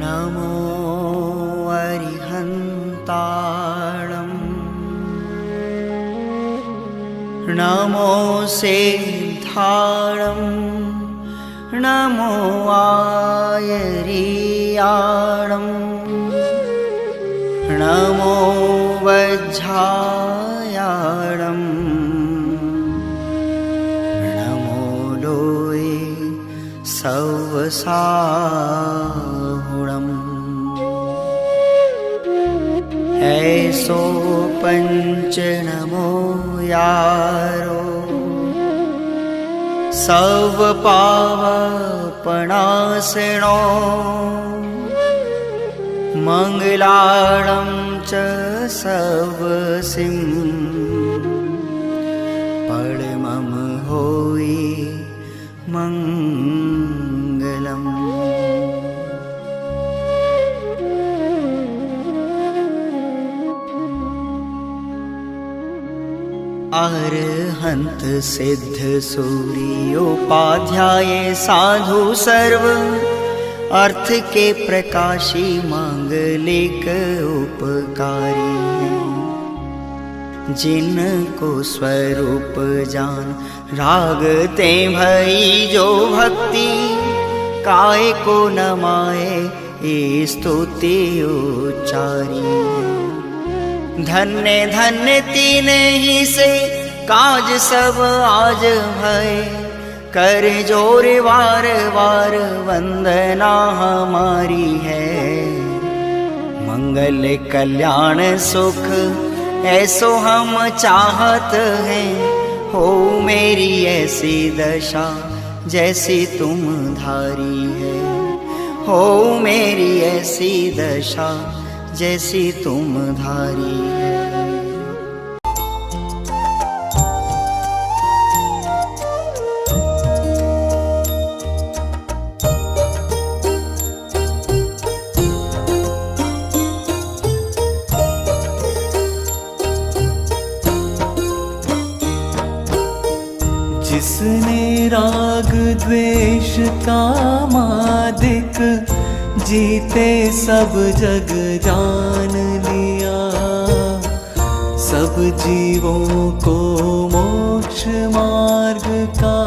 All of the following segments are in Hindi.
नमो अरिहन्ताणम् नमो सेन्धाणम् नमो आयरीयाणम् नमो वज्झायाणम् नमो लोये सवसाहुणम् ऐसो पंच नमो यारो सव पावपणासिनो मंगलाणं च सवसिं परमं होई मंगलम्। अरहंत सिद्ध सूर्योपाध्याय साधु सर्व अर्थ के प्रकाशी मांगलिक उपकारी हैं। जिनको स्वरूप जान रागते भई जो भक्ति काय को नमाए ये स्तुति उच्चारी। धन्य धन्य तीन ही से काज सब आज भय कर जोर वार वार वंदना हमारी है। मंगल कल्याण सुख ऐसो हम चाहत हैं हो मेरी ऐसी दशा जैसी तुम धारी है। हो मेरी ऐसी दशा जैसी तुम धारी है। जिसने राग द्वेष कामादिक जीते सब जग जान लिया। सब जीवों को मोक्ष मार्ग का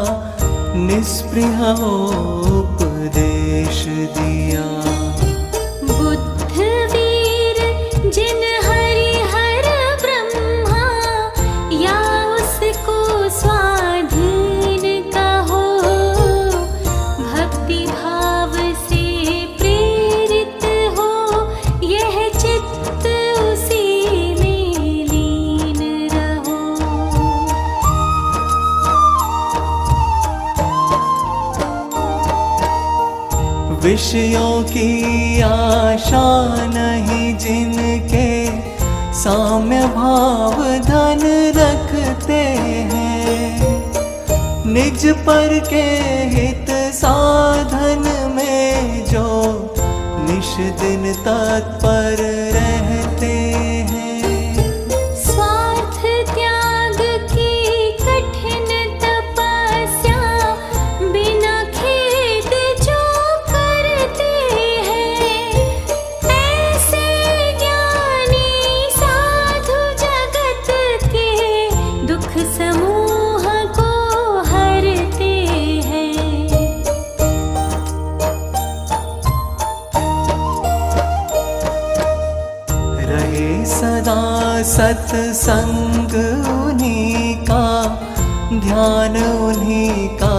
निस्पृह उपदेश दिया। बुद्ध वीर जिन हरि हर ब्रह्मा या उसको स्वाधीन कहो। भक्ति भाव से प्रेरित हो यह चित्त उसी में लीन रहो। विषयों की आशा नहीं जिनके साम्य भाव धन रखते हैं। निज पर के हित साधन में जो निश दिन तत्पर रहते हैं। स्वार्थ त्याग की कठिन तपस्या बिना खेद जो करते हैं। ऐसे ज्ञानी साधु जगत के दुख समूह को हरते हैं। रहे सदा सत्संग उन्हीं का ध्यान उन्हीं का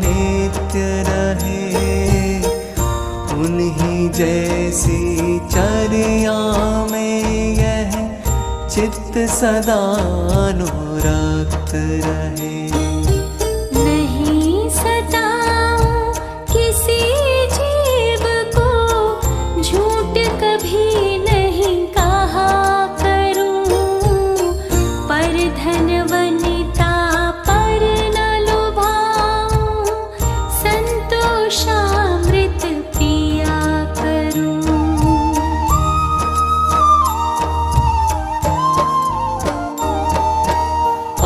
नित्य रहे। उन्हीं जैसी चर्या में यह चित्त सदा अनुरक्त रहे। नहीं सताऊं किसी जीव को झूठ कभी नहीं कहा करूं। पर धन वनिता पर न लुभाऊं संतोषामृत पिया करूं।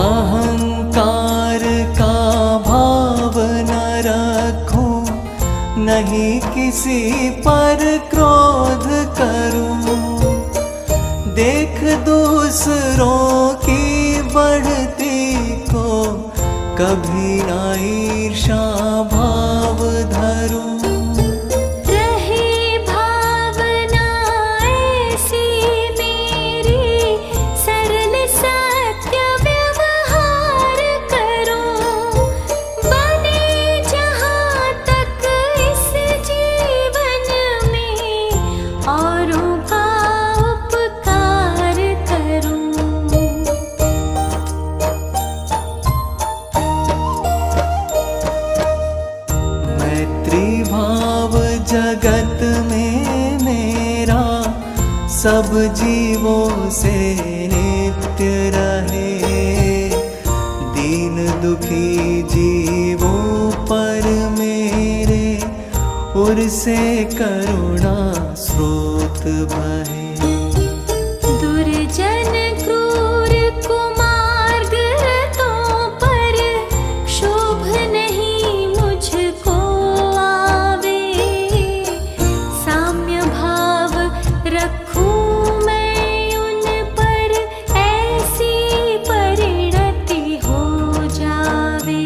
अहंकार का भाव न रखूं नहीं किसी पर क्रोध दूसरों की बढ़ती को कभी ना ईर्षा भाव धरूं। रहे भावना ऐसी मेरी, सरल सत्य व्यवहार करूं। बने जहाँ तक इस जीवन में, औरों का उपकार करूं। मैत्री भाव जगत में मेरा सब जीवों से नित्य रहे। दीन दुखी जीवों पर मेरे उर से करुणा स्रोत बहे। दुर्जन क्रूर कुमार्गतों पर क्षोभ नहीं मुझको आवे। साम्य भाव रखूं मैं उन पर, ऐसी परिणति हो जावे।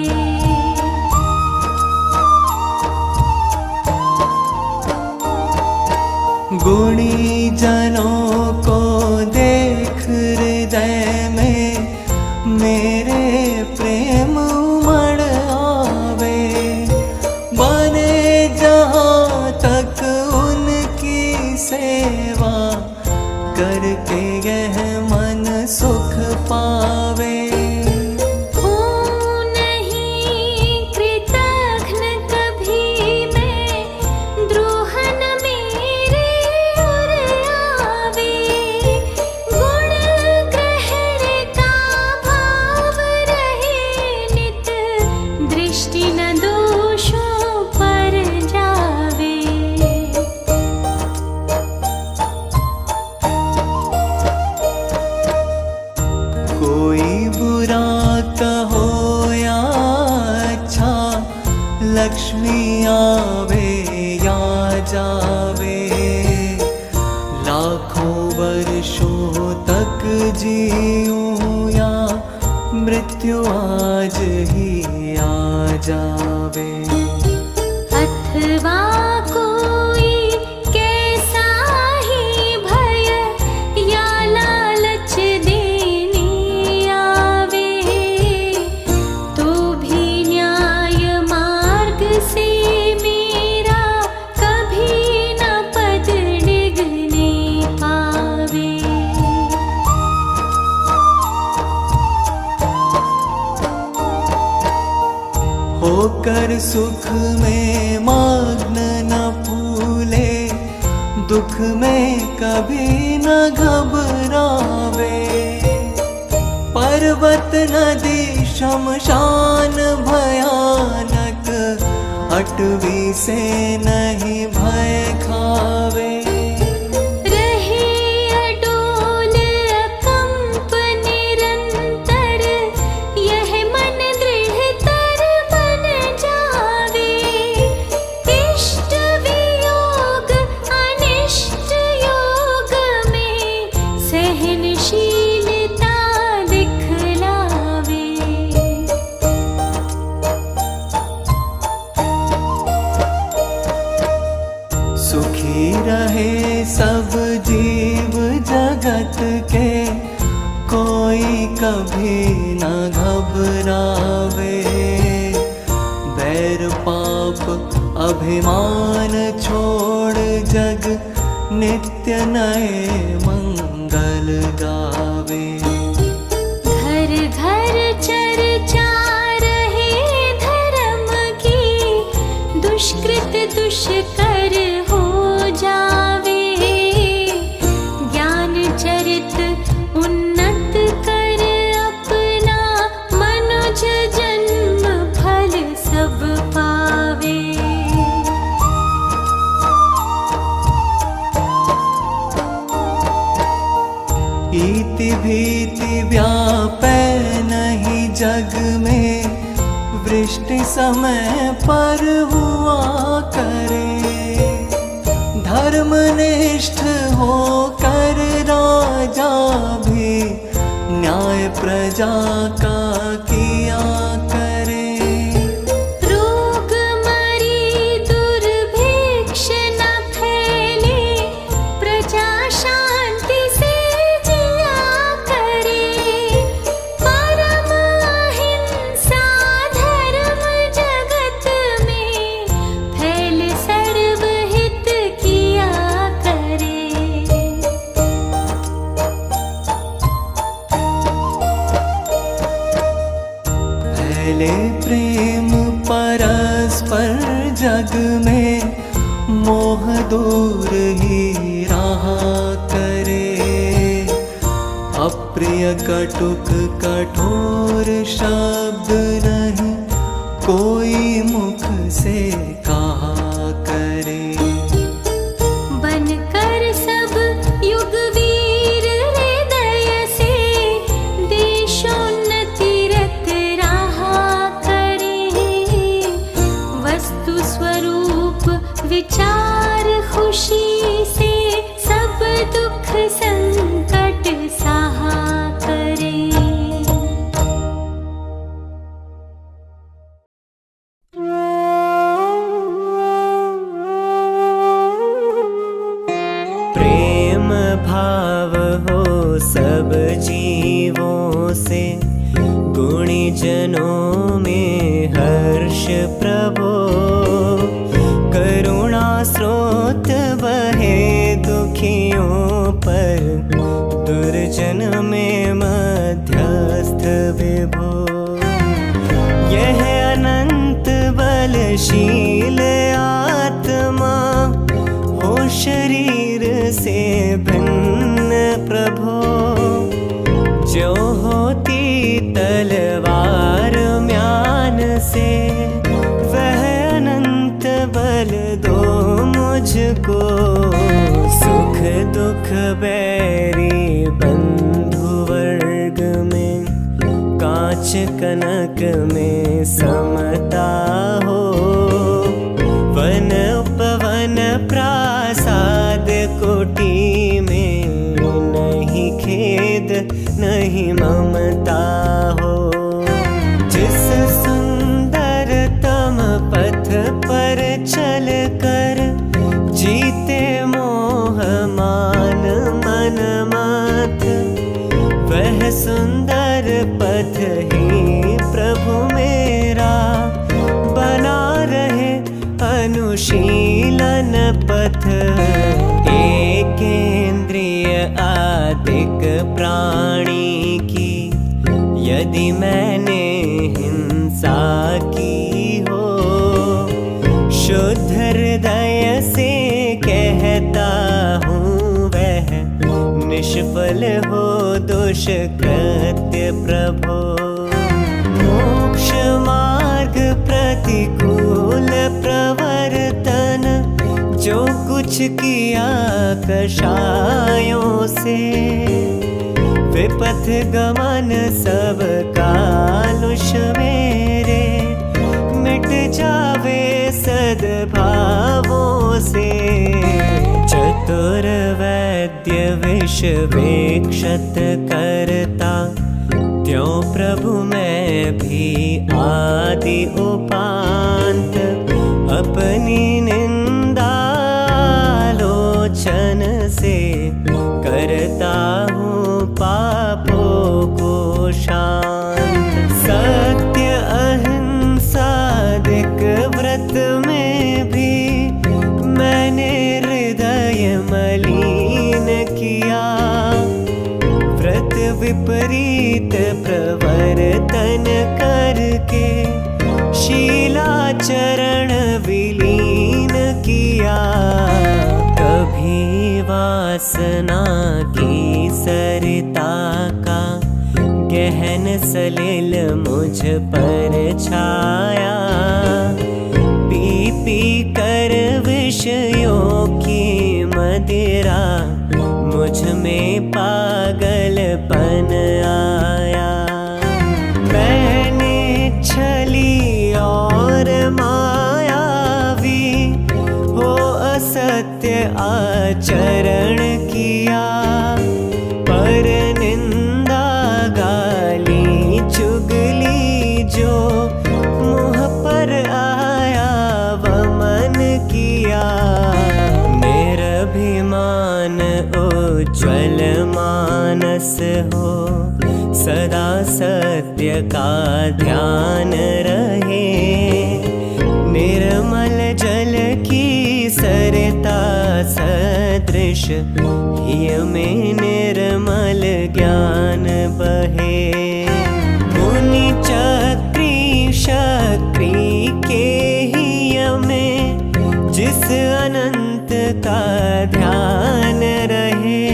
गुणी जनों को देख हृदय में मेरे प्रेम उमड़ आवे। बने जहाँ तक उनकी सेवा, करके यह मन सुख पावे। हूँ नहीं कृतघ्न कभी मैं, द्रोह न मेरे उर आवे। गुण ग्रहण का भाव रहे नित, दृष्टि न दोषों पर जावे। कोई बुरा कहो या अच्छा, लक्ष्मी आवे या जावे। लाखों वर्षों तक जीऊं या मृत्यु आज ही आ जावे। अथवा कोई कैसा ही भय या लालच देने आवे, तो भी न्याय मार्ग से मेरा कभी न पद डिगने पावे। होकर सुख में मग्न न फूले, दुख में कभी न घबरावे। पर्वत नदी शमशान भयानक, अटवी से नहीं भय खावे। रहे अडोल अकंप निरंतर, यह मन दृढ़तर बन जावे। इष्ट वियोग अनिष्ट योग में, सहनशीलता दिखलावे। सुखी रहे सब जीव जगत के, कोई कभी न घबरावे। बैर पाप अभिमान छोड़ जग, नित्य नए मंगल गावे। घर घर चर्चा रहे धर्म की, दुष्कृत दुष्कर हो जावे। ज्ञान चरित उन्नत कर अपना, मनुज जन्म फल सब पावे। इति भीति व्यापै नहीं जग में, वृष्टि समय पर हुआ करे। धर्मनिष्ठ होकर राजा भी प्रजा का किया करे। रोग मरी दुर्भिक्ष न फैले, प्रजा शांति से जिया करे। परम अहिंसा धर्म जगत में, फैल सर्वहित किया करे। फैले प्रेम परस्पर जग में, मोह दूर ही रहा करे। अप्रिय कटुक कठोर शब्द नहीं, कोई मुख से कहा करे। बनकर सब युगवीर हृदय से, देशोन्नति रत रहा करे। वस्तु स्वरूप विचार खुशी से, सब दुख संकट सहा करे। प्रेम भाव हो सब जीवों से, गुणी जनों में हर्ष प्रभो। करुणा स्रोत बहे दुखियों पर, दुर्जन में मध्यस्थ विभो। यह अनंत बलशील आत्मा, हो शरीर से भिन्न प्रभो। जो होती तलवार म्यान से, वह अनंत बल दो मुझको। सुख दुख बैरी बंधु वर्ग में, कांच कनक में समता हो। वन उपवन प्रासाद कोटि में, नहीं खेद नहीं ममता हो। जिस सुंदरतम पथ पर चल कर, जीते मोह मान मन मत। वह सुंदर पथ ही प्रभु मेरा, बना रहे अनुशीलन पथ। एकेंद्रिय आदिक प्राणी की, यदि मैंने हिंसा की हो। शुद्ध हृदय से कहता हूँ, वह निष्फल हो दुष्कृत्य प्रभो। मोक्ष मार्ग प्रतिकूल प्रवर्तन, जो कुछ किया कषायों से। विपथ गमन सब कालुष मेरे, मिट जावे सद्भावों से। चतुर वैद्य विष वेक्षत करता, त्यों प्रभु मैं भी आदि उपांत। अपनी निंदा लोचन से, करता हूँ पापों को शांत। सत्य अहिंसादिक व्रत में भी, मैंने हृदय मलिन किया। व्रत विपरीत प्रवर्तन करके, शीलाचरण विलीन किया। कभी वासना की सरिता का, गहन सलिल मुझ पर छाया। पी पी कर विषयों की मदिरा, मुझ में पागलपन आया। मैंने छली और मायावी हो असत्य आचरण किया। पर निंदा गा उज्ज्वल मानस हो, सदा सत्य का ध्यान रहे। निर्मल जल की सरता सदृश हिय में निर्मल ज्ञान बहे। मुनि चक्री शक्री के हिय में जिस अनंत का ध्यान रहे।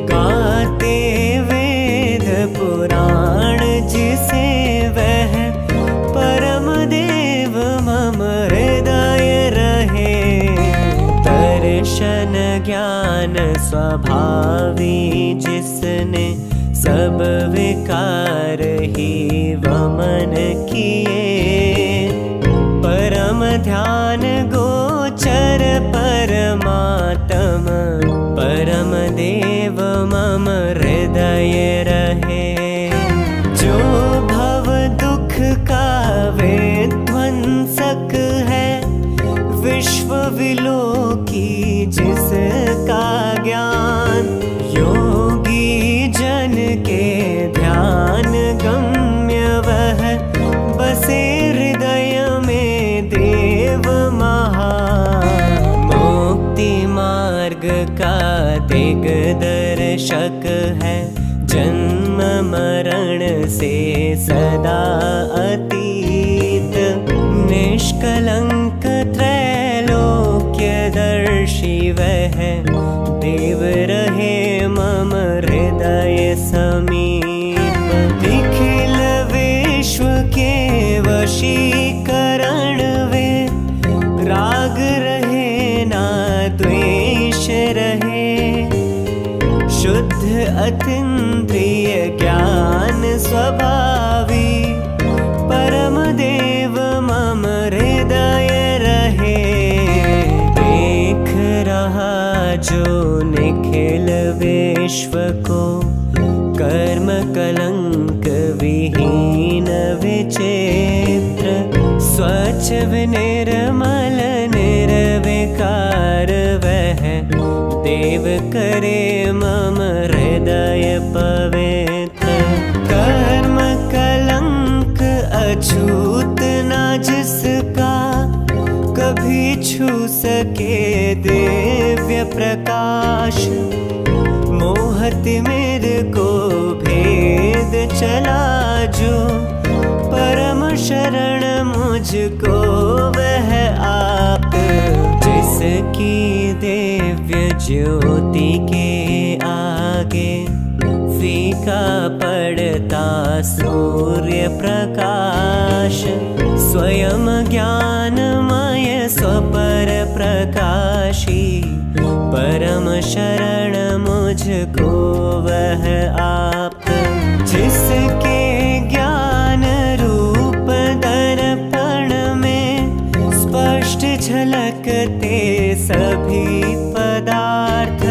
गाते वेद पुराण जिसे वह परम देव मम हृदय रहे। दर्शन ज्ञान स्वभावी जिसने सब विकार ही वमन किए। परम ध्यान गोचर परमात्म परम देव मम हृदय रहे। जो भव दुख का विध्वंसक है, विश्व विलोकी जिसका ज्ञान। योगी जन के ध्यान गम्य वह बसे हृदय में देव महान। मुक्ति मार्ग का दिग्दर्शक है, जन्म मरण से सदा अतीत। निष्कलंक त्रैलोक्यदर्शी वह देव रहे मम हृदय समीप। निखिल विश्व के वशीकरण वे, राग रहे ना द्वेष रहे। शुद्ध अतीन्द्रिय ज्ञान स्वभावी, परम देव मम हृदय रहे। देख रहा जो निखिल विश्व को, कर्म कलंक विहीन विचित्र। स्वच्छ निर्मल निर्विकार वह देव करे मम हृदय पवित्र। कर्म कलंक अछूत ना जिसका, कभी छू सके दिव्य प्रकाश। मोहति मेरे को भेद चला जो, परम शरण मुझको वह आप। जिसकी दिव्य ज्योति के आगे फीका पड़ता सूर्य प्रकाश। स्वयं ज्ञानमय स्वपर प्रकाशी, परम शरण मुझको वह आप। जिसके ज्ञान रूप दर्पण में स्पष्ट झलकते सभी पदार्थ।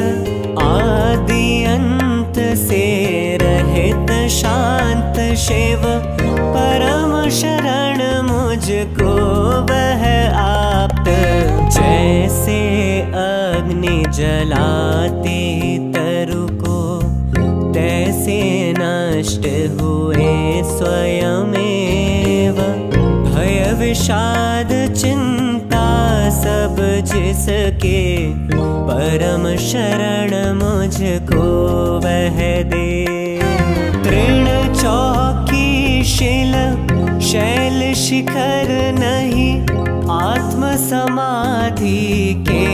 आदि अंत से रहित शांत शिव, परम शरण मुझको वह आप। जैसे अग्नि जलाते तरु को, तैसे नष्ट हुए स्वयमेव। भय विषाद चिंता सब जिसके, परम शरण मुझको वह दे। तृण चौकी शिल शैल शिखर नहीं, आत्म समाधि के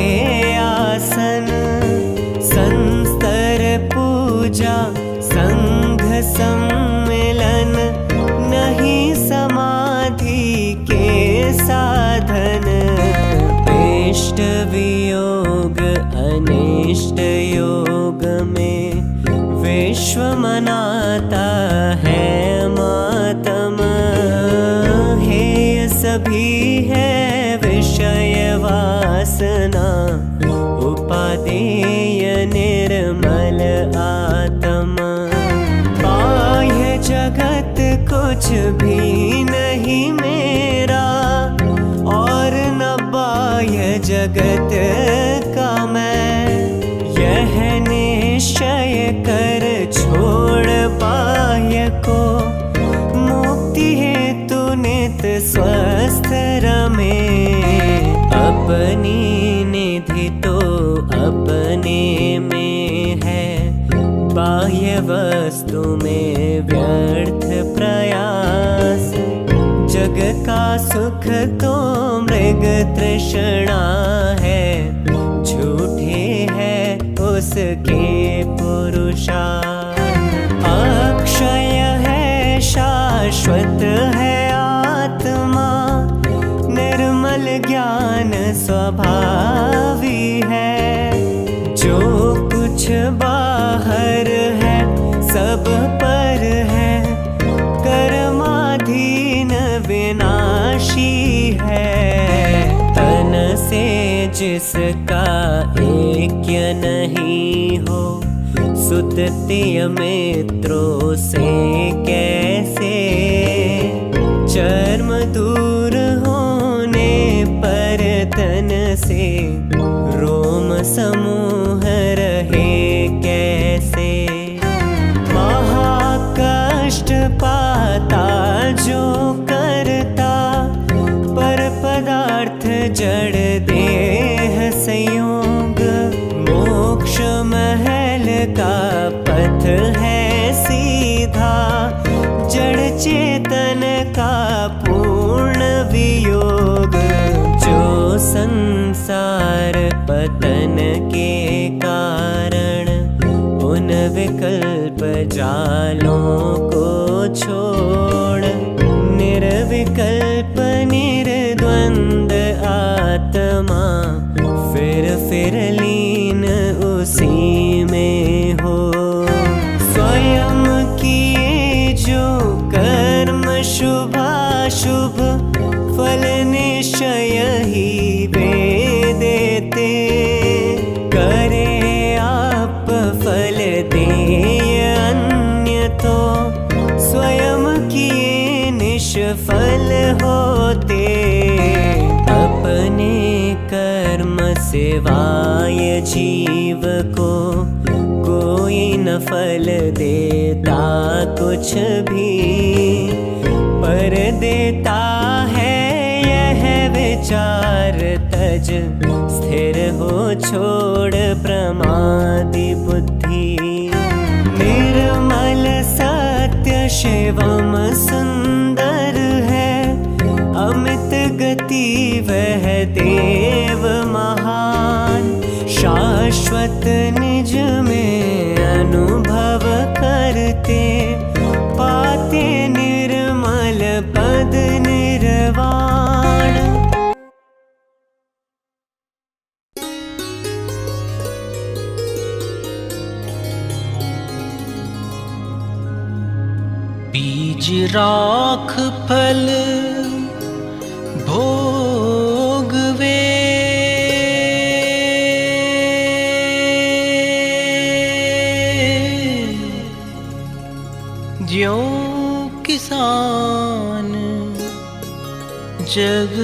आसन। संस्तर पूजा संघ सम्मिलन, नहीं समाधि के साधन। इष्ट वियोग अनिष्ट योग में, विश्व मनाता है मातम। हेय सभी है विषय वासना, उपादेय निर्मल आत्मा। बाह्य जगत कुछ भी नहीं मेरा, और न बाह्य जगत का मैं। यह वस्तु में व्यर्थ प्रयास। जग का सुख तो मृग तृष्णा है, झूठे है उसके पुरुषार्थ। अक्षय है शाश्वत है आत्मा, निर्मल ज्ञान स्वभावी है। जो कुछ बाहर है सब पर है, कर्माधीन विनाशी है। तन से जिसका ऐक्य नहीं हो, सुततीय मित्रों से कैसे। चर्म दूर होने पर तन से, रोम समूह रहे कैसे। महाकष्ट पाता जो करता, पर पदार्थ जड़ देह संयोग। मोक्ष महल का पथ है सीधा, जड़ चेतन का पूर्ण वियोग। जो संसार पतन के कारण, उन विकल्प जालों को छोड़। निर्विकल्प निर्द्वंद आत्मा, फिर लीन उसी में हो। स्वयं किए जो कर्म शुभाशुभ, फल निश्चय ही वे देते। करे आप फल दे अन्य तो, स्वयं किए निष्फल होते। अपने कर्म सिवाय जीव को, कोई न फल देता कुछ भी। पर देता है यह विचार तज, स्थिर हो छोड़ प्रमादी बुद्धि। निर्मल सत्य शिवम सुंदर है, अमित गति वह देव महान। शाश्वत निज में अनुभव करते, पाते निर्मल पद निर्वाण। बीज राख फल भोगवे, ज्यों किसान जग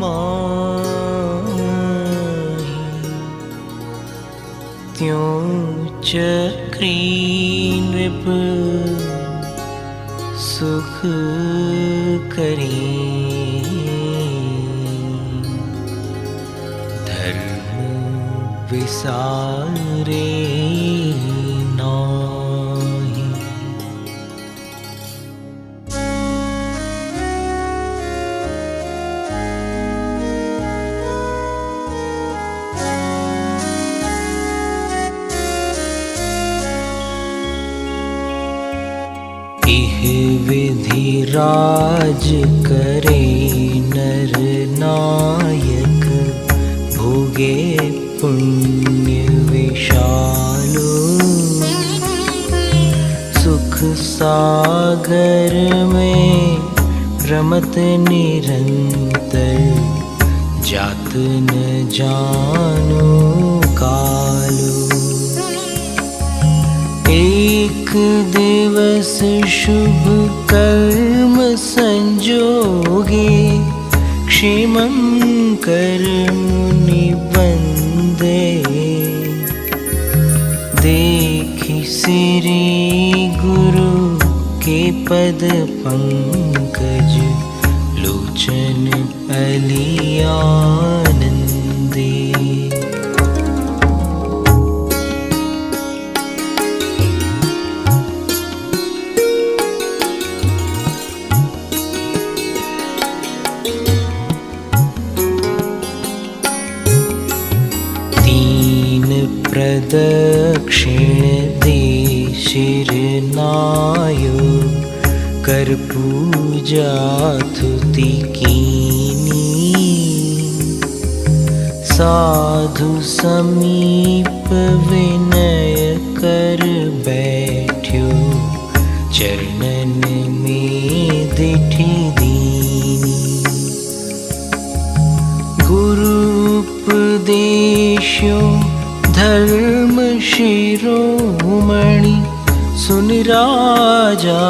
माही, त्यों चक्री नृप सुख करी। धर्म विसारे नाहि। इह विधि राज करे नर नायक, भोगे पुण्य विशालो। सुख सागर में रमत निरंतर, जात न जानो कालो। एक दिवस शुभ कर्म संजोगे, क्षेमं कर मुनि बंदे। देखि सिरि गुरु के पद पंकज, लोचन अलियानंदे। प्रदक्षिण दे शिर नायो, कर पूजा तुति कीनी। साधु समीप विनय कर बैठ्यो, चरणन में दिठी दीनी। गुरु उपदेशो धर्म शिरोमणि, सुन राजा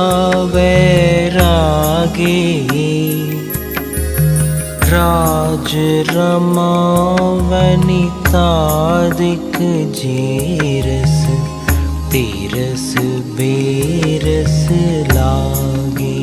वैरागे। राज रमावनितादिक जेरस, तेरस बेरस लागे।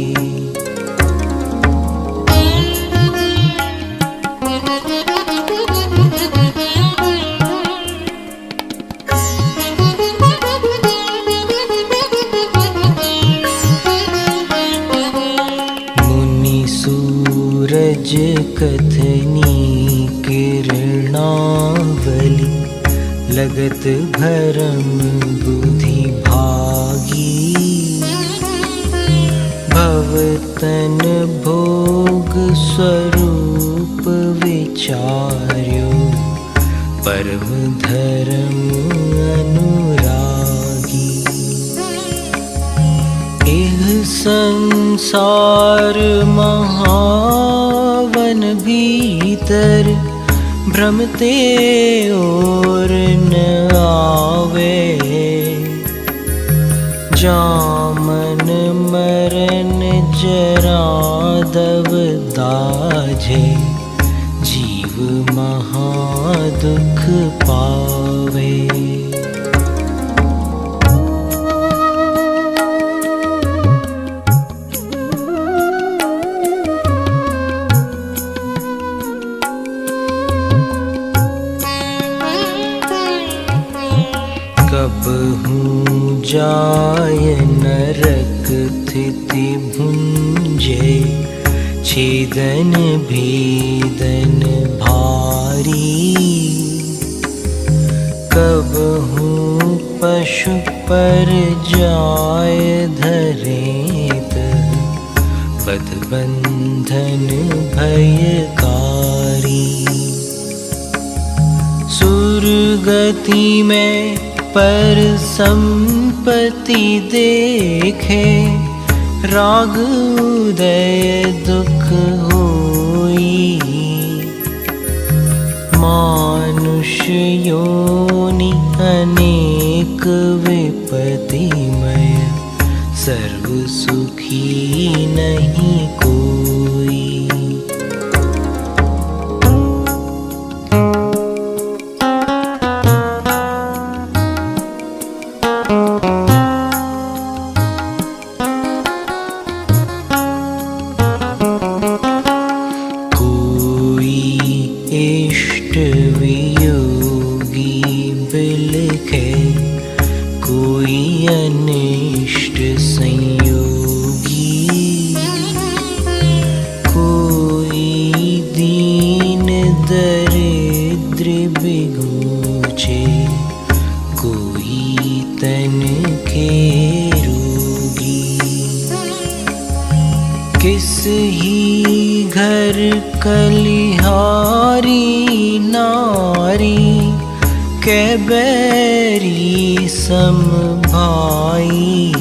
सूरज कथनी किरणावली, लगत भरम बुद्धि भागी। भवतन भोग स्वरूप विचार्यो, परम धर्म अनुरागी। एह संसार महावन भीतर, भ्रमते और न आवे। जामन मरण जरादव दाझे, जीव महादुख पावे। कबहूँ जाय नरक स्थिति भुंजे, छेदन भेदन भारी। कबहूँ पशु पर जाय धरेत, बद बंधन भयकारी। सुरगति में पर संपत्ति देखे, राग उदय दुख होई। मानुष योनि अनेक विपतिमय, सर्व सुखी नहीं कोई। वियोगी बिलखे, कोई अनिष्ट संयोगी। कोई दीन दरिद्र बिगोचे, कोई तन के रोगी। किस ही घर कलिहारी नारी, कै बैरी सम भाई।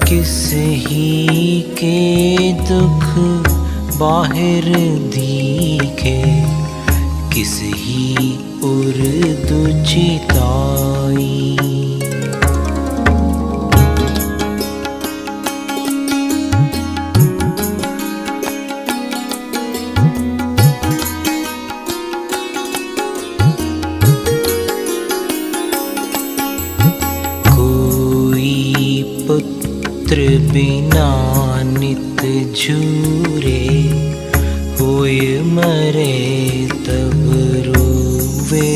किस ही के दुख बाहिर दिखे, किस ही उर्दू चिताई। पुत्र बिना नित झूरे, होय मरे तब रोवे।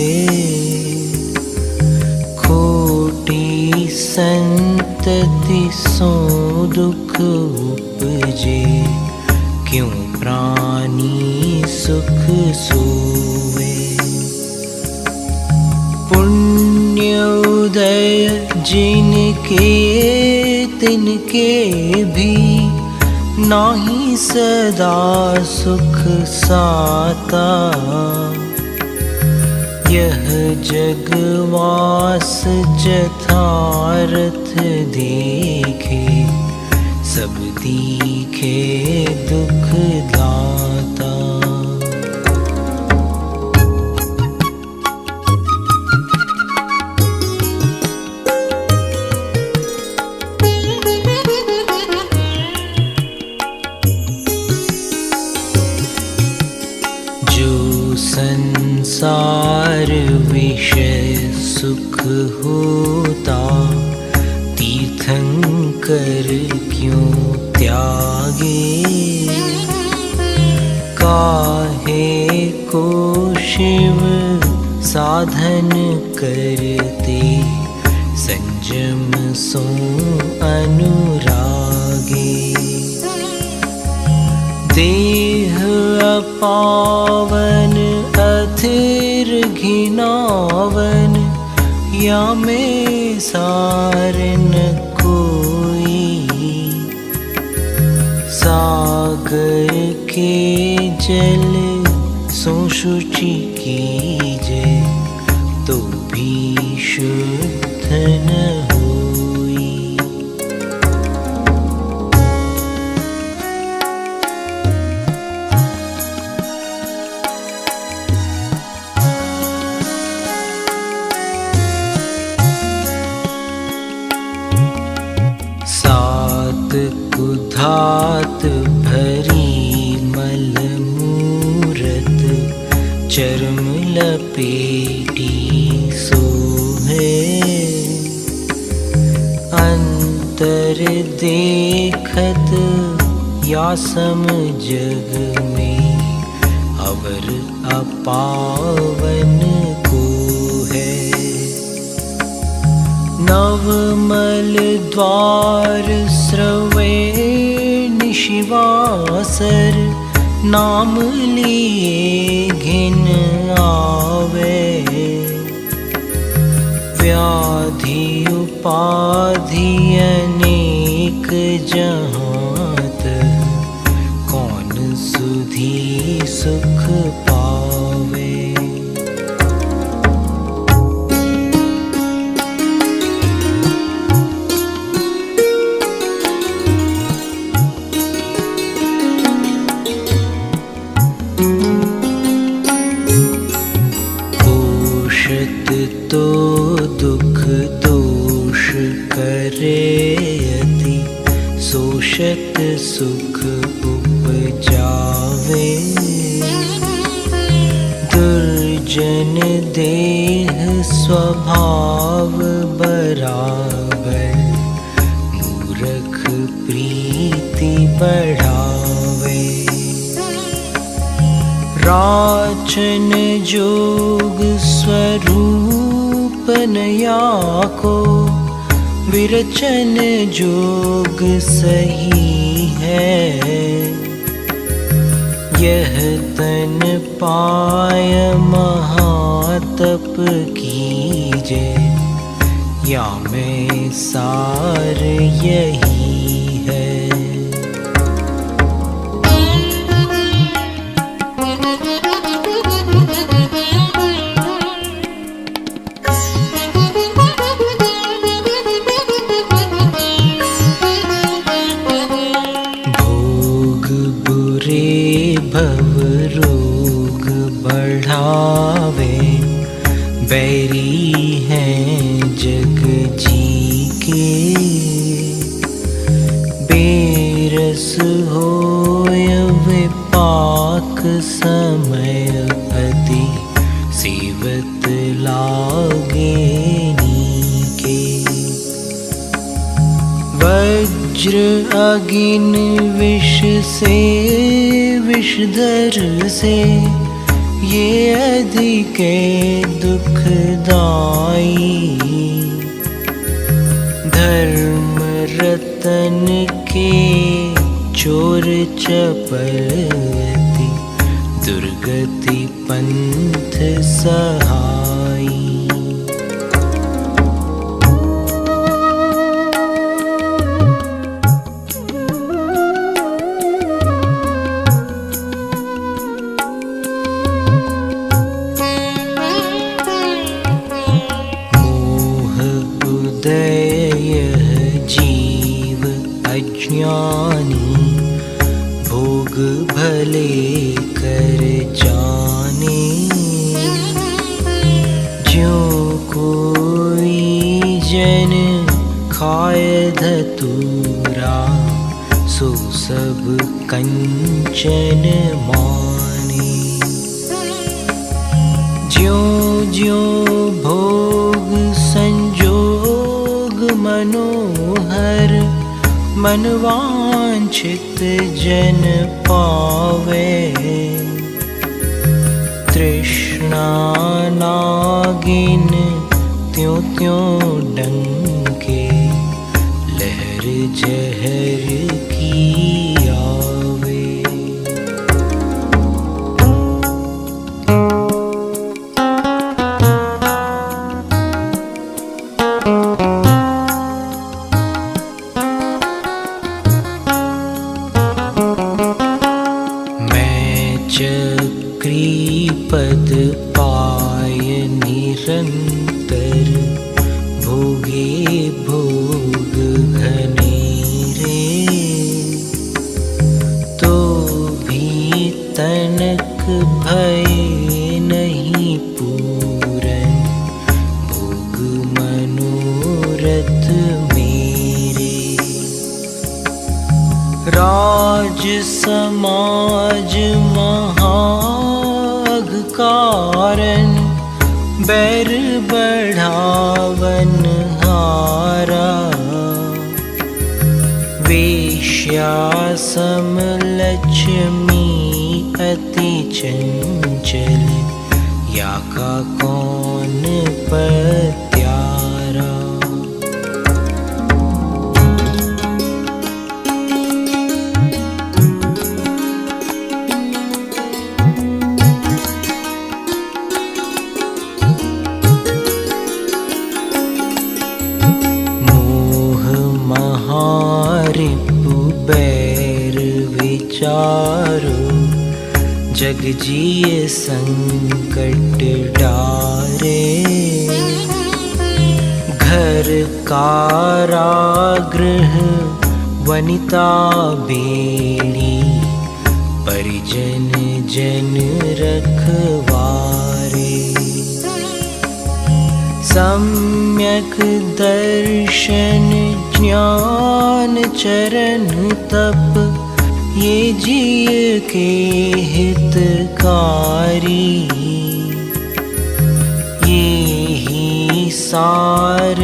खोटी संतति सो दुख उपजे, क्यों प्राणी सुख सोवे। हृदय जिनके तिनके भी नाही सदा सुख साता। यह जगवास जथारथ देखे, सब दीखे दुख दाता। संसार विषय सुख होता, तीर्थंकर क्यों त्यागे। काहे को शिव साधन करते, संयम सो अनुरागे। देह अपावन अथिर घिनावन, या में सार न कोई। सागर के जल सो शुचि कीजे, तो भी शुद्ध न होई। कुधात भरी मल मूरत, चर्म लपेटी सोहे। अंतर देखत या सम जग में, अवर अपावन को है। नवमल द्वार स्रवे निशिवासर, नाम लिए घिन आवे। व्याधि उपाधि अनेक जहात, कौन सुधी सुख पावे। तो दुख दोष करे अति, शोषत सुख उपजावे। दुर्जन देह स्वभाव बराबर, मूर्ख प्रीति बढ़ावे। राचन जोग स्वरूप नया को, विरचन जोग सही है। यह तन पाय महातप कीजे, या में सार यही है। भव रोग बढ़ावे, बैरी हैं जग जी के। बेरस होय विपाक समय अति, सेवत लागे नीके। वज्र अगिन विष से विषधर से, ये अधिक दुखदाई। धर्म रतन के चोर चपलती, दुर्गति पंथ सहाई। जन खाय धतूरा, सो सब कंचन माने। ज्यों ज्यों भोग संजोग मनोहर, मन वांछित जन पावे। तृष्णा नागिन त्यों त्यों डंके, लहर जहर की आवे। चक्री पद पाय निरंतर, भोगे भोग घनेरे। तो भी तनक भय नहीं पूरन, भोग मनोरथ मेरे। राज समाज महाग कारण, बैर बढ़ावन हारा। वेश्या समलक्ष्मी अति चंचल, या का कौन पत्यारा। रिपु बैर विचारो, जग जिय संकट डारे। घर कारागृह वनिता बेड़ी, परिजन जन रखवारे। सम्यक दर्शन ज्ञान चरण तप, ये जिय के हितकारी। ये ही सार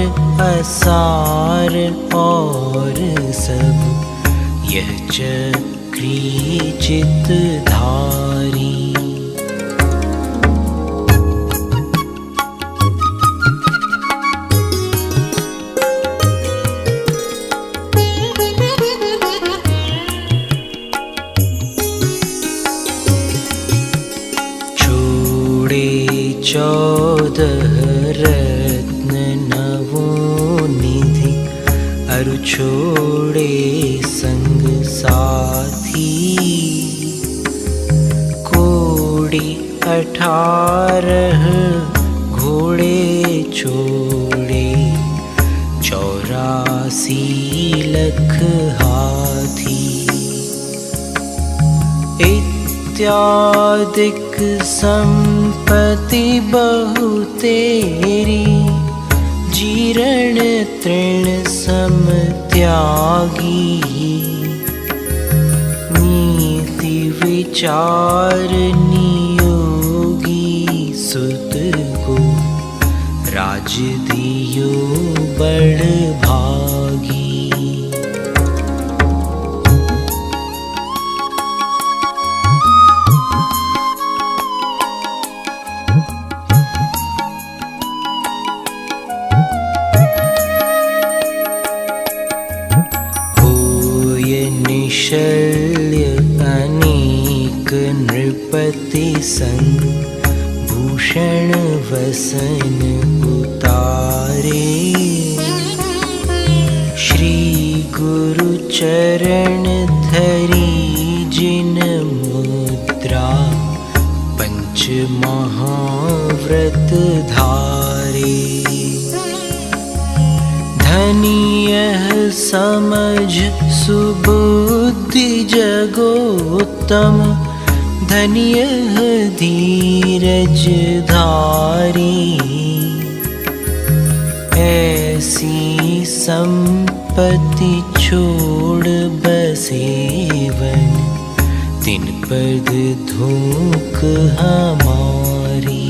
असार और सब, यह चक्री चितधारी। चौदह रत्न नवोनिधि, अरु छोड़े संग साथी। कोड़ी 18 घोड़े छोड़े, 84 लख हाथी। इत्यादिक संपत्ति बहु तेरी, जीर्ण तृण सम त्यागी। नीति विचार नियोगी, सुत को राज दियो बड़ भागी। शल्य अनेक नृपति संग, भूषण वसन उतारे। श्री गुरु चरण धरी जिन मुद्रा, पंच महाव्रत धारे। धनिय समझ सुबुद्धि जगोत्तम, धनिय धीरज धारी। ऐसी संपत्ति छोड़ बसेवन, तिन पद धूक हमारी।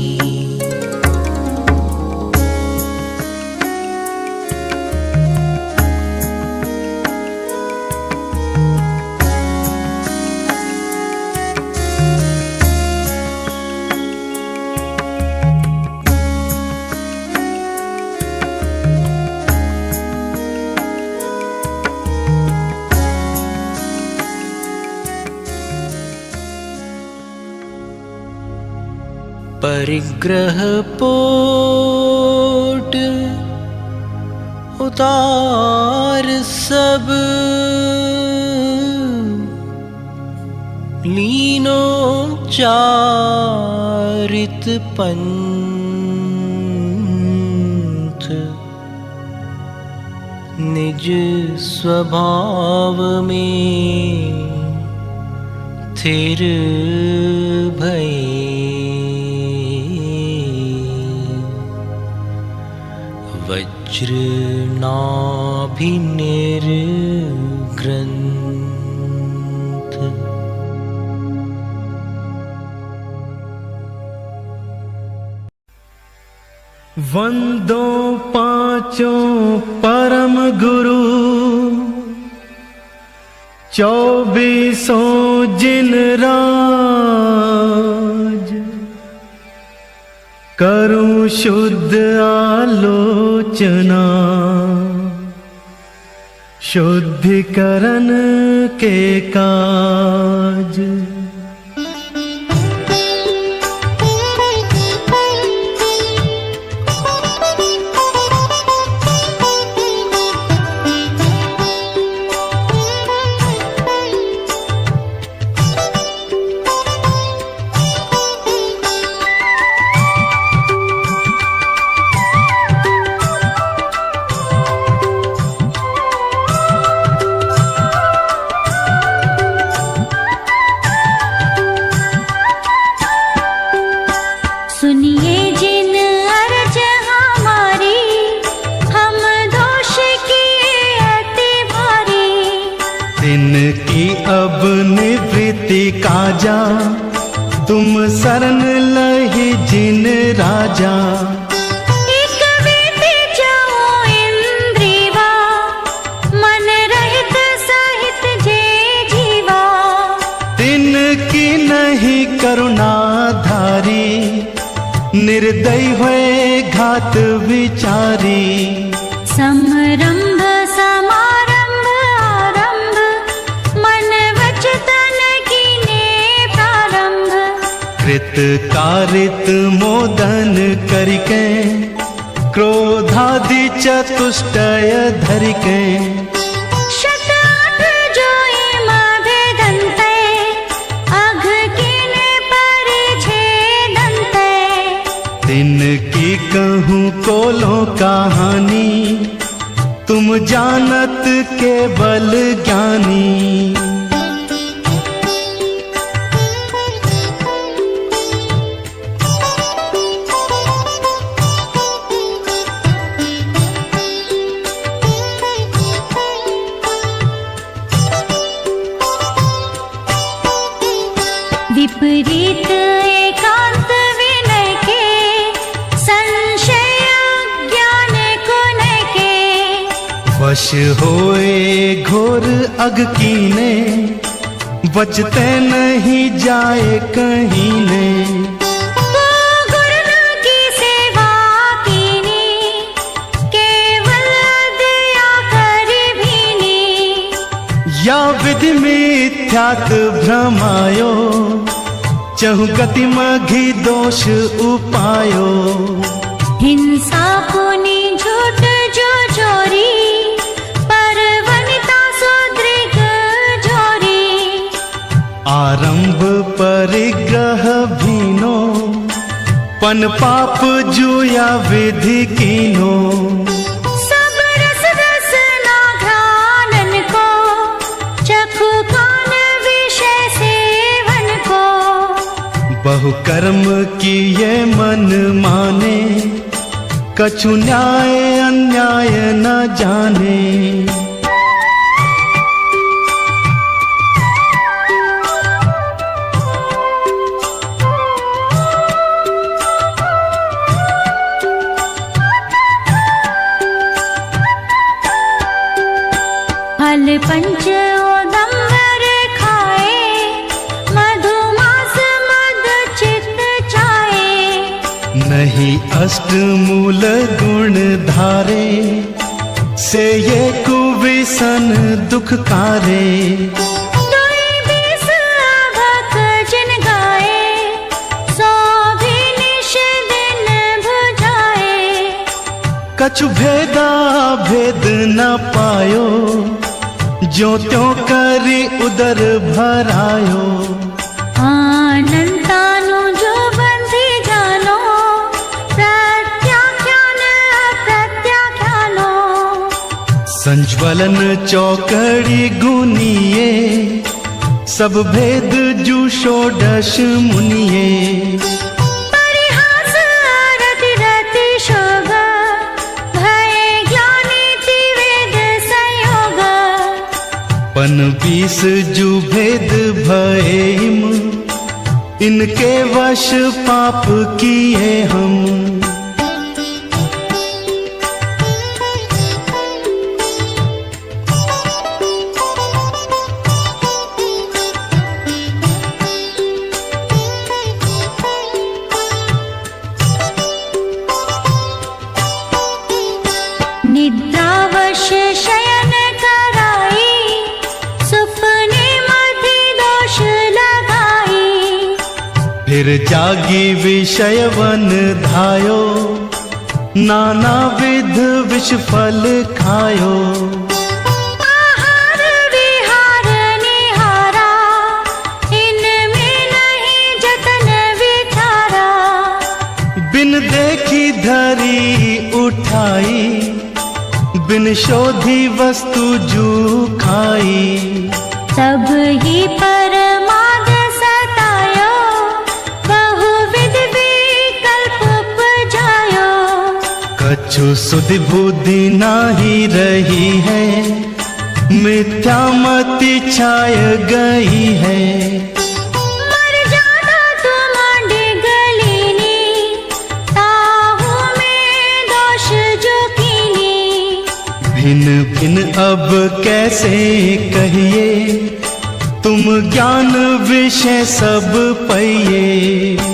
परिग्रह पोट उतार सब, लीनो चारित पंथ, निज स्वभाव में थिर भये। वज्र नाभि निर्ग्रंथ। वंदो पांचों परम गुरु, 24 जिन राज। करूं शुद्ध आलोचना, शुद्धिकरण के काज। अब निवृत्ति काजा, तुम शरण लहि जिन राजा। एक वेति जाओ इंद्रिवा, मन रहित सहित जे जीवा। तिन की नहीं करुणा धारी, निर्दयी हुए घात विचारी। समरंभ समारंभ आरंभ, मन वच तन कीने प्रारंभ। कृत कारित मोदन करिके, क्रोधादि चतुष्टय धरिके। शत आठ जोई मभेदन्ते, अघ कीने परिच्छेदन्ते। तिनकी कहूँ कोलो कहानी, तुम जानत केवल ज्ञानी। विपरीत एकांत विनय के, संशय ज्ञान गुण के। वश होए घोर अग कीने, बचते नहीं जाए कहीं ने। वो गुरु की सेवा कीनी, केवल दया कर भीनी। या विधि मिथ्यात भ्रमायो, चहु गति मघि दोष उपायो। हिंसा पुनि झूठ जो चोरी, पर वनिता सुदृग जोरी। आरंभ परिग्रह भीनो, पन पाप जुया विधि कीनो। सब रस रसना घ्राणन को, चखु कान विषय सेवन को। बहु कर्म किए मन माने, कछु न्याय अन्याय न जाने। फल पंच ओदंबर खाए, मधुमास मद चित्त चाहे। नहीं अष्टमूल गुण धारे, से ये कुविसन दुख कारे। दुई बीस अभक जिन गाए, सौ भी निश दिन बुझाए। कछु भेदा भेद न पायो, जो त्यों करी उदर भरायो। अनंतानु जो बंधी जानो, प्रत्याख्यान अप्रत्याख्यानो। संज्वलन चौकड़ी गुनिए, सब भेद जू षोडश मुनिए। परिहास रति रति शोग, भय ज्ञानी त्रिवेद संयोग। पन 20 जू भेद भयम, इनके वश पाप किए हम। निद्रावश शयन कराई, सुपने मति दोष लगाई। फिर जागी विषय वन धायो, नाना विध विष फल खायो। आहार विहार निहारा, इनमें नहीं जतन विचारा। बिन देखी धरी उठाई, बिन शोधी वस्तु जू खाई। तब ही परमाद सतायो, बहुविध विकल्प उपजायो। कछु सुधि बुद्धि नाही रही है, मिथ्या मति छाय गई है। मर जाता तुम डिगलिनी, ताहू में दोष जो कीनी। भिन भिन अब कैसे कहिए, तुम ज्ञान विषय सब पाइए।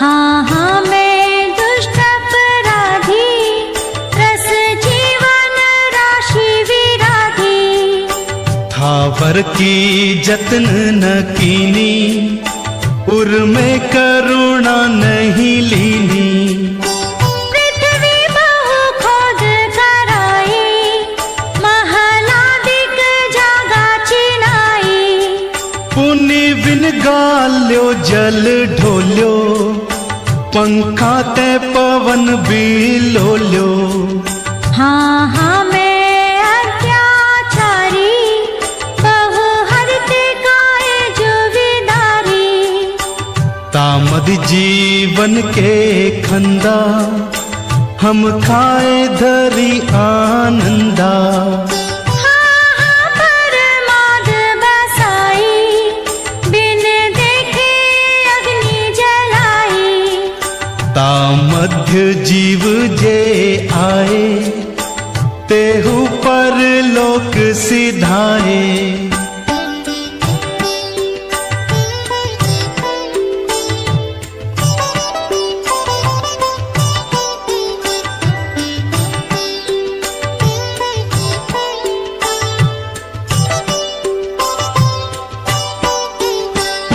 हाँ हाँ मैं दुष्ट अपराधी, रस जीवन राशि विराधी। थावर की जतन न कीनी, उर में करुणा नहीं लीनी। पृथ्वी बहु खोद कराई, महलादिक जागा चिनाई। पुनि बिन गाल्यो जल ढोल्यो, पंखा ते पवन बिलोल्यो। हाँ हाँ मैं अत्याचारी, बहु हरित गाए जो विदारी। तामद जीवन के खंदा, हम खाए धरी आनंदा। हाँ हाँ परमाद बसाई, बिन देखे अग्नि जलाई। तामध्य जीव जे आए, तेहु पर लोक सिधाए।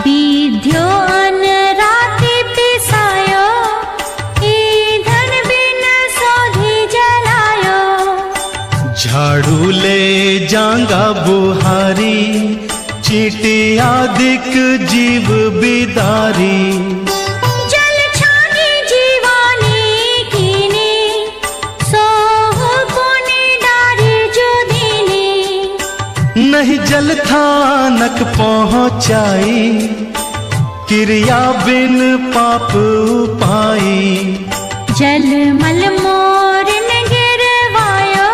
विध्यो अन राति पिसायो, ईंधन बिन सोधी जलायो। झाड़ू ले जांगा बुहारी, चींटी आदिक जीव बिदारी। जल छानी जीवानी कीनी, सोहु जल थानक पहुँचाई, क्रिया बिन पाप पाई। जल मल मोर न गिरवायो,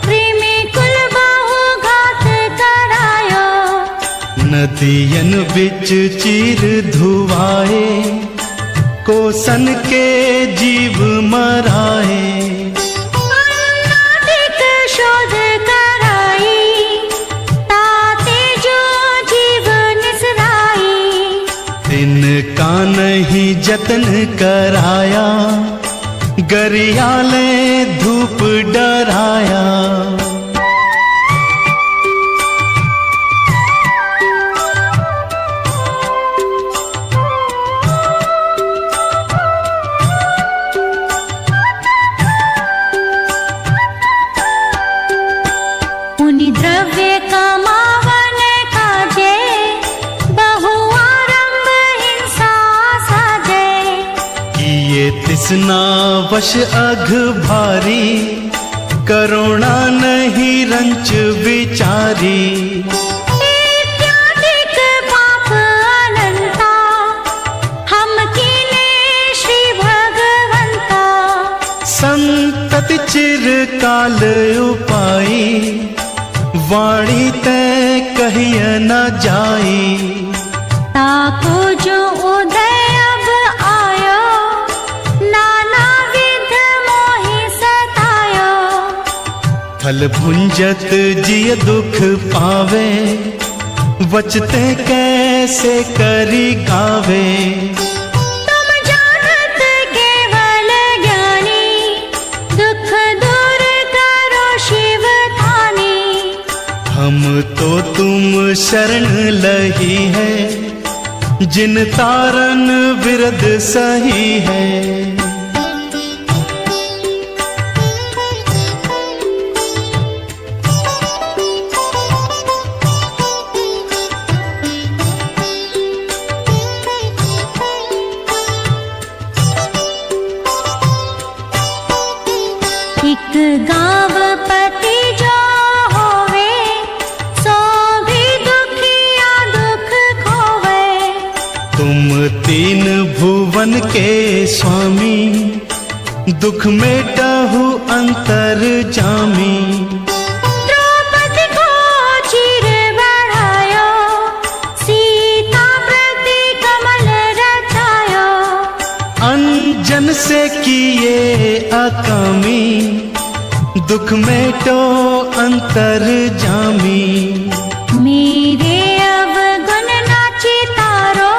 कृमि कुल बहु घात करायो। नदियन बिच चीर धुआए, कोसन के जीव मराए। नादिक शोध कराई, ताते जो जीव निसराई। तिनका नहीं जतन कराया, गरियाले धूप डराया। पुनि द्रव्य कमावन काजे, बहु आरंभ हिंसा साजे। किए तिसना वश अघ भारी, करुणा नहीं रंच विचारी। इत्यादिक पाप अनंता, हम कीने श्री भगवंता। संतति चिरकाल उपाई, वाणी तय कहिय न जाई। ताको जो उदय अब आयो, नाना विध मोहि सतायो। फल भुंजत जिय दुख पावे, वचते कैसे करी गावे। तुम जानत केवल ज्ञानी, दुख दूर करो शिव थानी। हम तो तुम शरण लही है, जिन तारन विरद सही है। एक गाँव पति जो होवे, सो भी दुखिया दुख खोवे। तुम तीन भुवन के स्वामी, दुख मेटहु अंतर जामी। द्रौपदी को चीर बढ़ायो, सीता प्रति कमल रचायो। अंजन से किए अकामी, दुख मेटो अंतर जामी। मेरे अवगुण नाची तारो,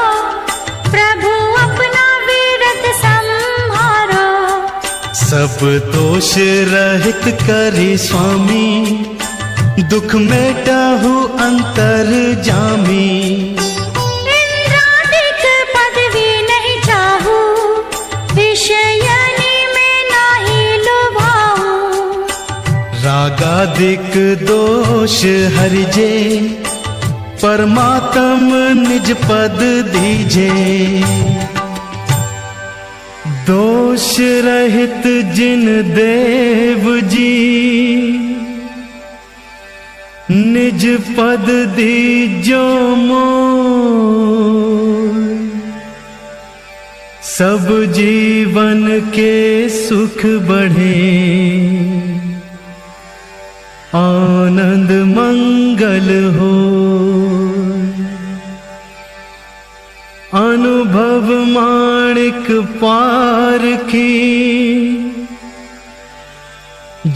प्रभु अपना विरत संहारो। सब दोष रहित करी स्वामी, दुख मेटहु अंतर जामी। इंद्रादिक पदवी नहीं चाहू, विषयनि में नाही लुभाऊं। रागादिक दोष हरिजे, परमात्म निज पद दीजे। दोष रहित जिन देव जी, निज पद दीजो मोर। सब जीवन के सुख बढ़े, आनंद मंगल हो। अनुभव माणिक पार की,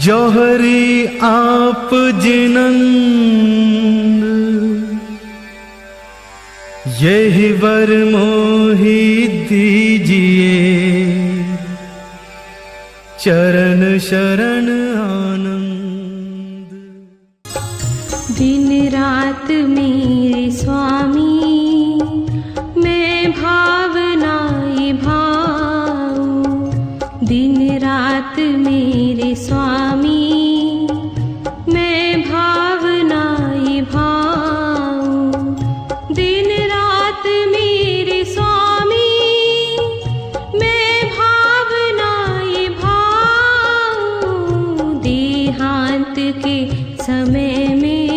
जौहरी आप जिनंद। यही वर मोहि दीजिए, चरण शरण आनंद। दिन रात मेरे स्वामी, मैं भावनाएं भाऊं। दिन रात मेरे स्वामी, मैं भावनाएं भाऊं। दिन रात मेरे स्वामी, मैं भावनाएं भाऊं। देहांत के समय में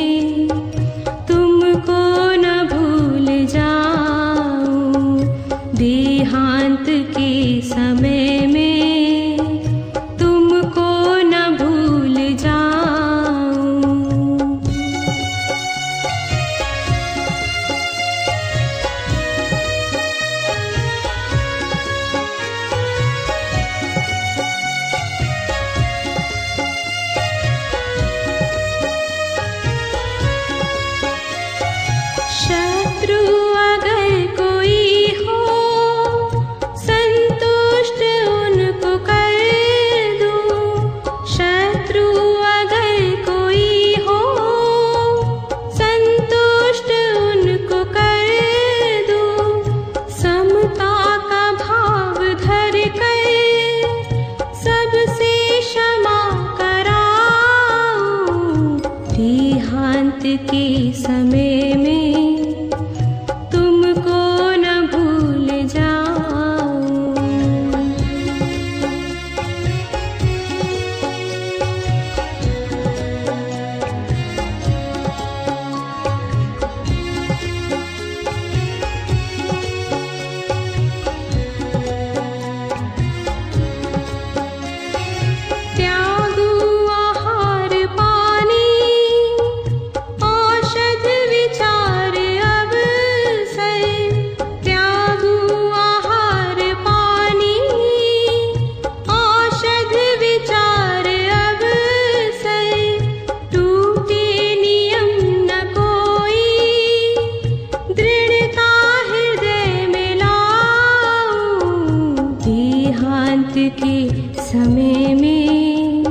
समय में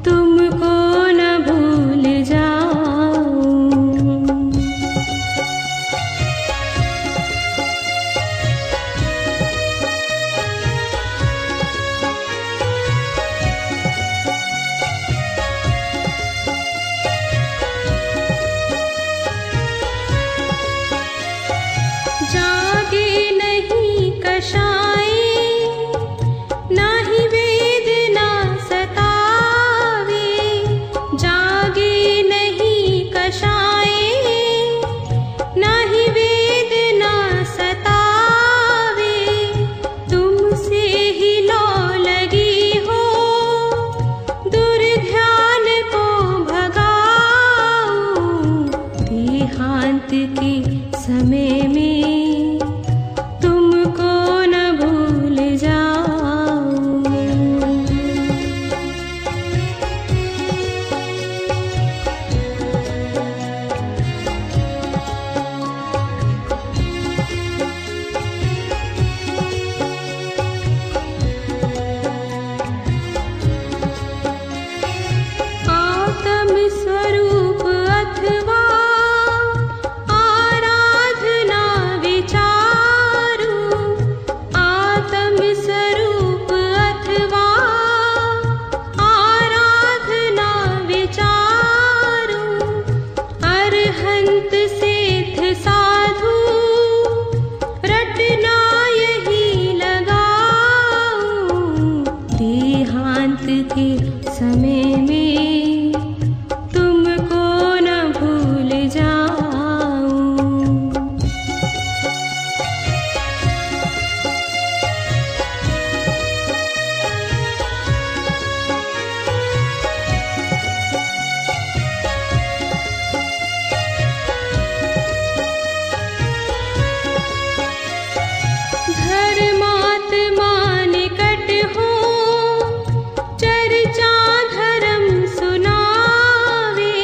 तुमको न भूल जाऊं। जागे नहीं कषाय, ना ही वेदना सतावे। जागे नहीं कषाय, ना ही वेदना सतावे। तुमसे ही लौ लगी हो, दुर्ध्यान को भगाऊं। देहांत के समय में तुमको न भूल जाऊं। आत्म स्वरूप अथवा आराधना विचारू। आत्म स्वरूप अथवा आराधना विचारू। अरहंत सिद्ध साधु रटना यही लगाऊं। देहांत के समय में तुमको न भूल जाऊं। धर्मात्मा निकट हो, चर्चा धर्म सुनावे।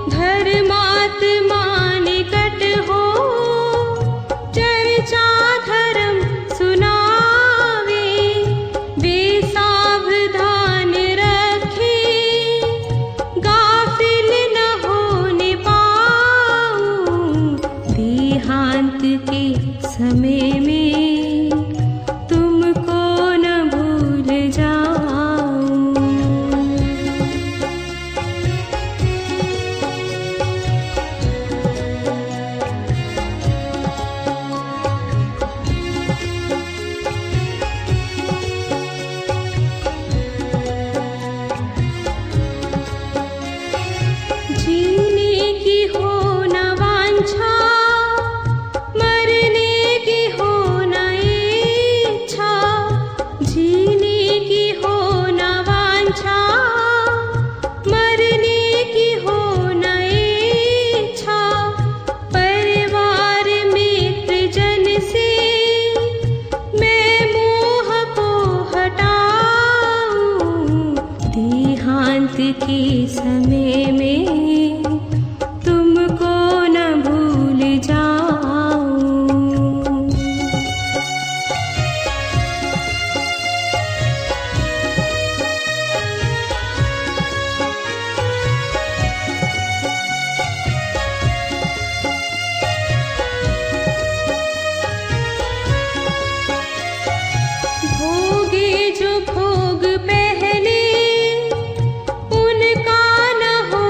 धर्मात्मा निकट हो, चर्चा धर्म सुनावे। वे सावधान रखे, गाफिल न होने पाऊं। देहांत के समय में तुमको न भूल जाऊं। जीने की हो न वांछा, मरने की हो न इच्छा। जीने की हो न वांछा, मरने की हो न इच्छा। परिवार मित्र जन से मैं मोह को हटाऊं। देहांत के समय में तुमको न भूल जाऊं। भोगे जो भोग पहले, उनका न हो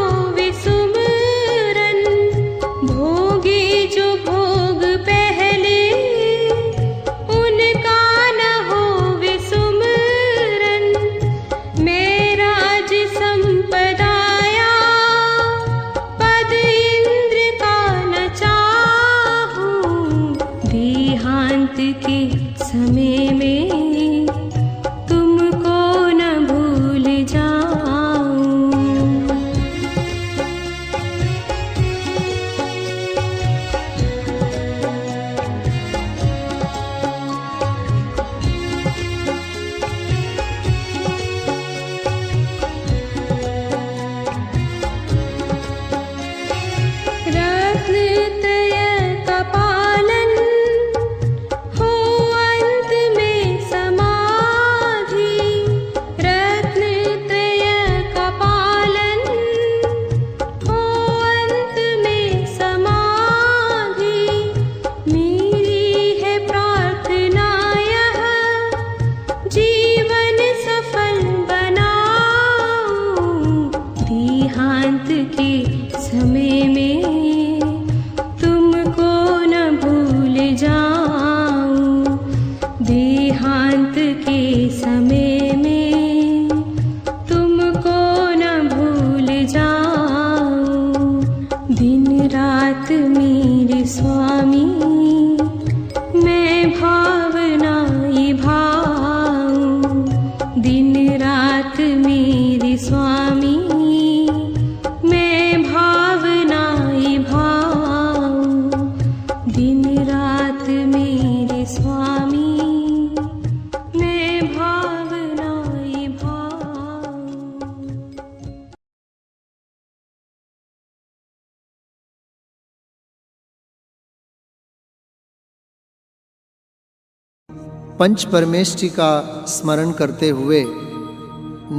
पंच परमेष्टि का स्मरण करते हुए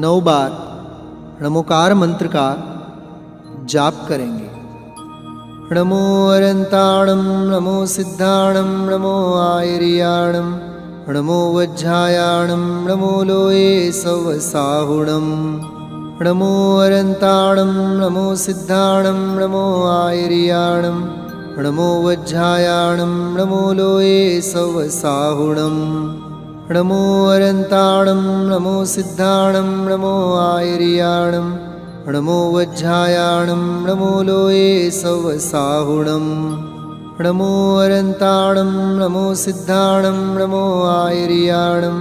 9 बार नमोकार मंत्र का जाप करेंगे। नमो अरंताणं नमो सिद्धाणं नमो आयर्याणं नमो वज्रायाणं नमो लोये सवसाहुणं। नमो अरंताणं नमो सिद्धाणं नमो आयर्याणं नमो वज्रायाणं नमो लोये सवसाहुणं। नमो अरंताणं नमो सिद्धाणं नमो आयर्याणं नमो वज्रायाणं नमो लोये सवसाहुणं। नमो अरंताणं नमो सिद्धाणं नमो आयर्याणं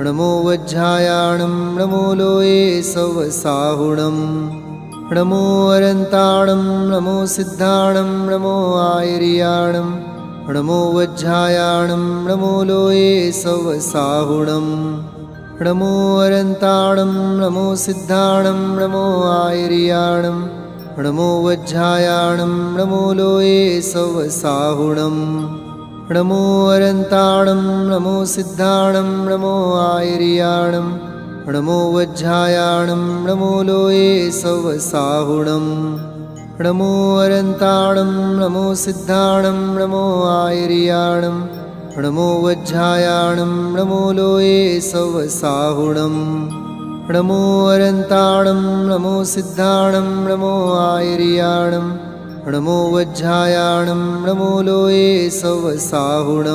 नमो वज्रायाणं नमो लोये सवसाहुणं। नमो अरंताणं नमो सिद्धाणं नमो आयर्याणं नमो वज्रायाणं नमो लोये सवसाहुणं। नमो अरंताणं नमो सिद्धाणं नमो आयर्याणं नमो वज्रायाणं नमो लोये सवसाहुणं। नमो अरंताणं नमो सिद्धाणं नमो आयर्याणं नमो वज्रायाणं नमो लोये सवसाहुणं। नमो अरंताणं नमो सिद्धाणं नमो आयर्याणं नमो वज्रायाणं नमो लोये सवसाहुणं। नमो अरंताणं नमो सिद्धाणं नमो आयर्याणं नमो वज्रायाणं नमो लोये सवसाहुणं।